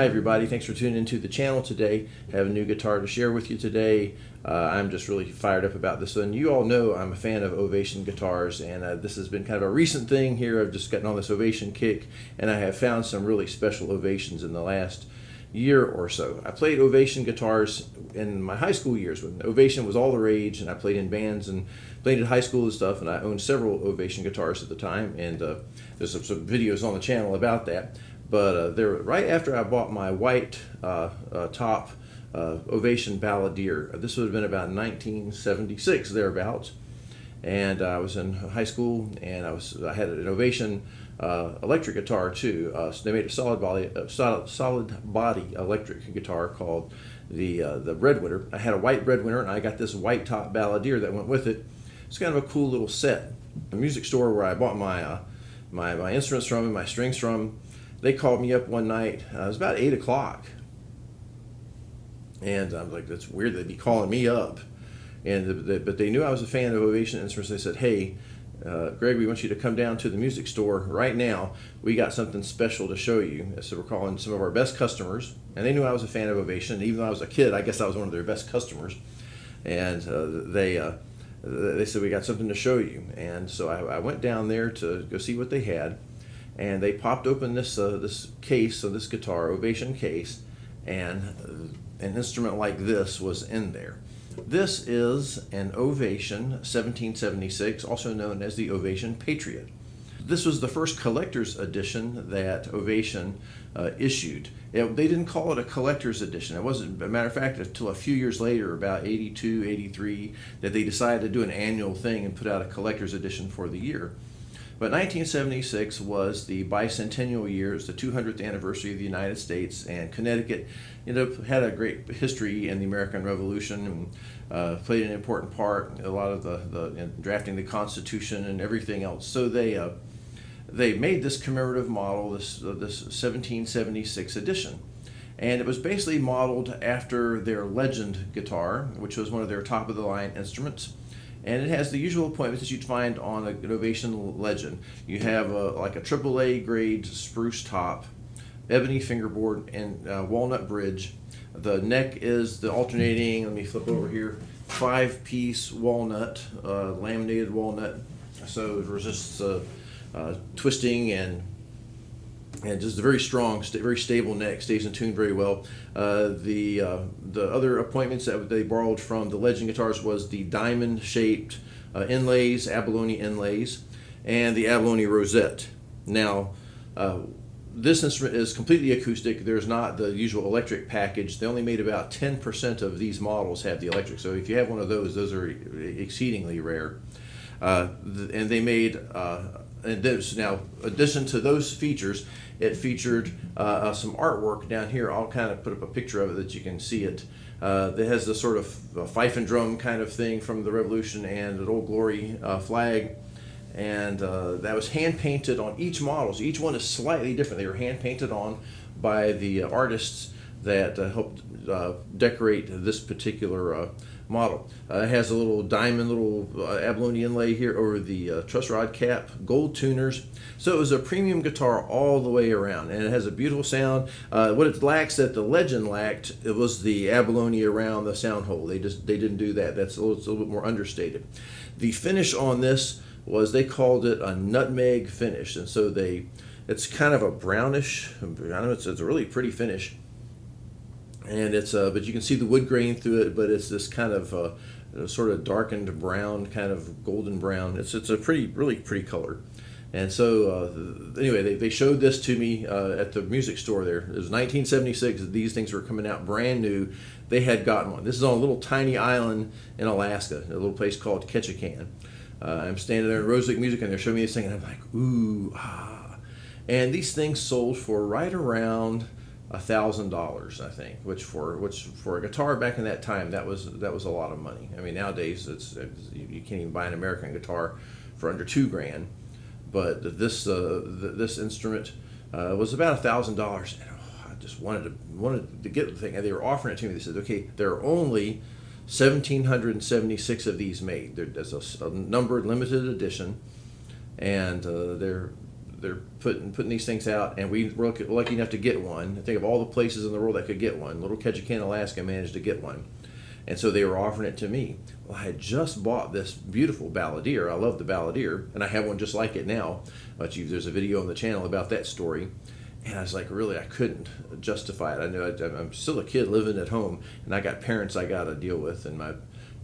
Hi everybody, thanks for tuning into the channel today. I have a new guitar to share with you today. I'm just really fired up about this one. You all know I'm a fan of Ovation guitars, and this has been kind of a recent thing here. I've just gotten on this Ovation kick, and I have found some really special Ovations in the last year or so. I played Ovation guitars in my high school years when Ovation was all the rage, and I played in bands and played at high school and stuff, and I owned several Ovation guitars at the time, and there's some videos on the channel about that. But right after I bought my white top Ovation Balladeer, this would have been about 1976 thereabouts, and I was in high school, and I had an Ovation electric guitar too. So they made a solid body electric guitar called the Breadwinner. I had a white Breadwinner, and I got this white top Balladeer that went with it. It's kind of a cool little set. The music store where I bought my my instruments from and my strings from, they called me up one night. It was about 8 o'clock. And I'm like, that's weird they'd be calling me up. But they knew I was a fan of Ovation instruments. They said, hey, Greg, we want you to come down to the music store right now. We got something special to show you. So we're calling some of our best customers. And they knew I was a fan of Ovation. Even though I was a kid, I guess I was one of their best customers. And they said, we got something to show you. And so I went down there to go see what they had. And they popped open this case of this guitar, Ovation case, and an instrument like this was in there. This is an Ovation 1776, also known as the Ovation Patriot. This was the first collector's edition that Ovation issued. They didn't call it a collector's edition. It wasn't, as a matter of fact, until a few years later, about 82, 83, that they decided to do an annual thing and put out a collector's edition for the year. But 1976 was the bicentennial year. It's the 200th anniversary of the United States, and Connecticut had a great history in the American Revolution and played an important part in a lot of in drafting the Constitution and everything else. So they made this commemorative model, this 1776 edition. And it was basically modeled after their Legend guitar, which was one of their top-of-the-line instruments. And it has the usual appointments that you'd find on an Ovation Legend. You have like a AAA grade spruce top, ebony fingerboard, and walnut bridge. The neck is the alternating, let me flip over here, 5-piece walnut, laminated walnut. So it resists twisting and just a very strong, very stable neck, stays in tune very well. The other appointments that they borrowed from the Legend guitars was the diamond-shaped inlays, abalone inlays, and the abalone rosette. Now, this instrument is completely acoustic. There's not the usual electric package. They only made about 10% of these models have the electric. So if you have one of those are exceedingly rare. And they made now, addition to those features, it featured some artwork down here. I'll kind of put up a picture of it that you can see it. That has the sort of fife and drum kind of thing from the Revolution and an Old Glory flag. And that was hand painted on each model. So each one is slightly different. They were hand painted on by the artists that helped decorate this particular model. It has a little diamond, abalone inlay here over the truss rod cap, gold tuners. So it was a premium guitar all the way around, and it has a beautiful sound. What it lacks that the Legend lacked, it was the abalone around the sound hole. They didn't do that. It's a little bit more understated. The finish on this was, they called it a nutmeg finish, and so it's kind of a brownish. I don't know, it's a really pretty finish. And it's but you can see the wood grain through it, but it's this kind of sort of darkened brown, kind of golden brown. It's a really pretty color. And so anyway, they showed this to me at the music store there. It was 1976. These things were coming out brand new. They had gotten one. This is on a little tiny island in Alaska, a little place called Ketchikan. I'm standing there in Rosic Music, and they're showing me this thing, and I'm like, ooh, ah. And these things sold for right around $1,000, I think, which for a guitar back in that time, that was a lot of money. I mean, nowadays you can't even buy an American guitar for under $2,000, but this instrument was about $1,000, and I just wanted to get the thing. And they were offering it to me. They said, okay, there are only 1,776 of these made. There's a numbered limited edition, and they're putting these things out, and we were lucky enough to get one. I think of all the places in the world that could get one, little Ketchikan, Alaska managed to get one. And so they were offering it to me. Well, I had just bought this beautiful balladeer. I love the balladeer, and I have one just like it now. But there's a video on the channel about that story. And I was like, really, I couldn't justify it. I know I'm still a kid living at home, and I got parents I got to deal with. And my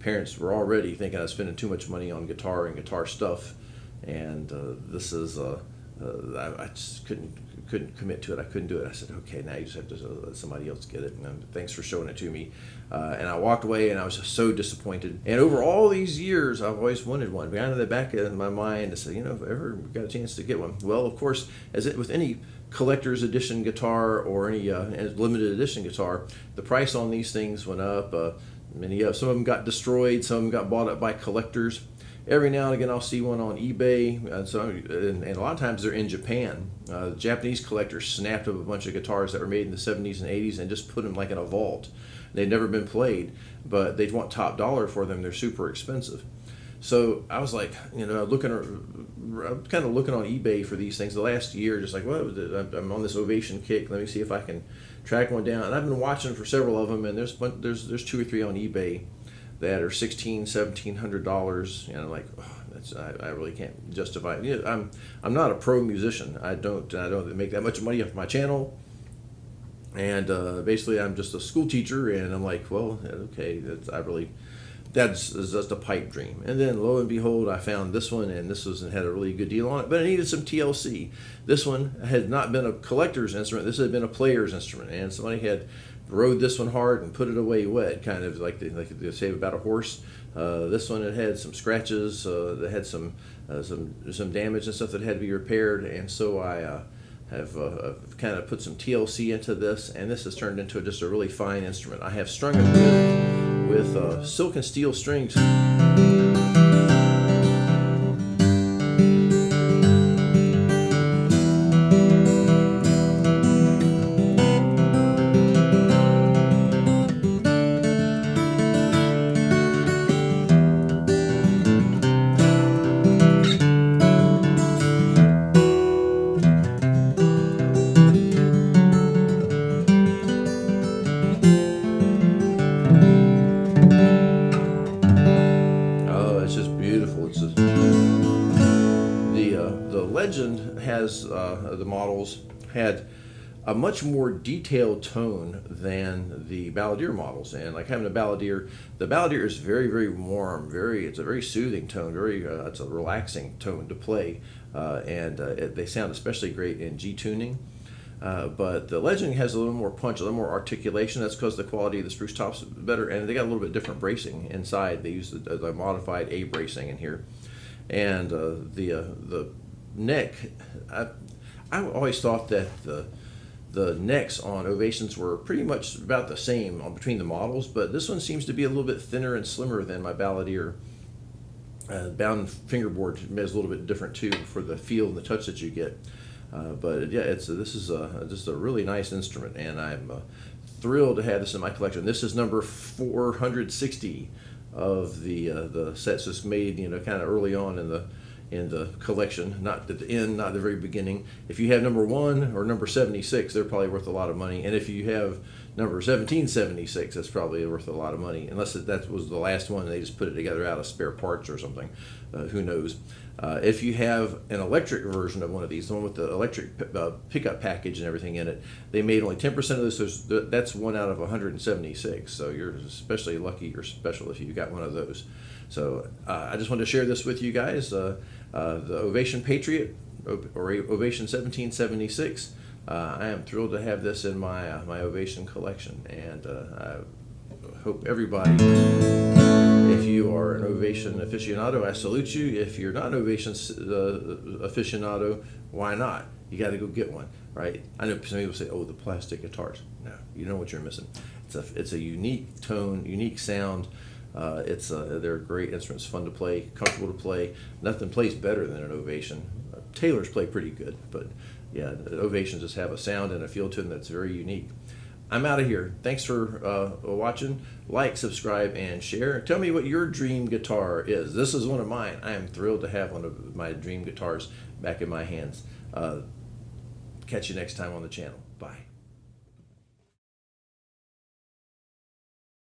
parents were already thinking I was spending too much money on guitar and guitar stuff. And this is, I just couldn't commit to it. I couldn't do it. I said, okay, now you just have to let somebody else get it. And thanks for showing it to me. And I walked away, and I was just so disappointed. And over all these years, I've always wanted one. Behind the back of my mind, I said, if I ever got a chance to get one. Well, of course, with any collector's edition guitar or any limited edition guitar, the price on these things went up. Some of them got destroyed. Some of them got bought up by collectors. Every now and again, I'll see one on eBay, and a lot of times they're in Japan. Japanese collectors snapped up a bunch of guitars that were made in the 70s and 80s and just put them like in a vault. They'd never been played, but they'd want top dollar for them. They're super expensive. So I was like, I'm kind of looking on eBay for these things the last year, just like, well, I'm on this Ovation kick. Let me see if I can track one down. And I've been watching for several of them, and there's 2 or 3 on eBay that are $1,700, and I'm like, I really can't justify it. I'm not a pro musician. I don't make that much money off my channel, and basically I'm just a school teacher, and I'm like, well, okay, that's just a pipe dream. And then lo and behold, I found this one, and had a really good deal on it, but it needed some TLC. This one had not been a collector's instrument. This had been a player's instrument, and somebody had rode this one hard and put it away wet, kind of like they say about a horse. This one had some scratches, that had some damage and stuff that had to be repaired, and so I have kind of put some TLC into this, and this has turned into just a really fine instrument. I have strung it with silk and steel strings. The Legend has the models had a much more detailed tone than the balladeer models, and like having the balladeer is very, very warm, it's a very soothing tone, it's a relaxing tone to play, and they sound especially great in G tuning. But the Legend has a little more punch, a little more articulation. That's because the quality of the spruce top's better, and they got a little bit different bracing inside. They use the modified A bracing in here, and the neck. I always thought that the necks on Ovations were pretty much about the same between the models, but this one seems to be a little bit thinner and slimmer than my balladeer. Bound fingerboard is a little bit different too for the feel and the touch that you get. But yeah, this is just a really nice instrument, and I'm thrilled to have this in my collection. This is number 460 of the sets that's made, kind of early on in the collection, not at the end, not the very beginning. If you have number 1 or number 76, they're probably worth a lot of money, and if you have number 1776, that's probably worth a lot of money, unless that was the last one and they just put it together out of spare parts or something. Who knows? If you have an electric version of one of these, the one with the electric pickup package and everything in it, they made only 10% of this. That's 1 out of 176. So you're especially lucky or special if you got one of those. So I just wanted to share this with you guys. The Ovation Patriot, or Ovation 1776. I am thrilled to have this in my my Ovation collection, and I hope everybody, if you are an Ovation aficionado, I salute you. If you're not an Ovation aficionado, why not? You got to go get one, right? I know some people say, "Oh, the plastic guitars." No, you know what you're missing. It's a unique tone, unique sound. They're great instruments, fun to play, comfortable to play. Nothing plays better than an Ovation. Taylors play pretty good, but yeah, Ovations just have a sound and a feel to them that's very unique. I'm out of here. Thanks for watching. Like, subscribe, and share. Tell me what your dream guitar is. This is one of mine. I am thrilled to have one of my dream guitars back in my hands. Catch you next time on the channel.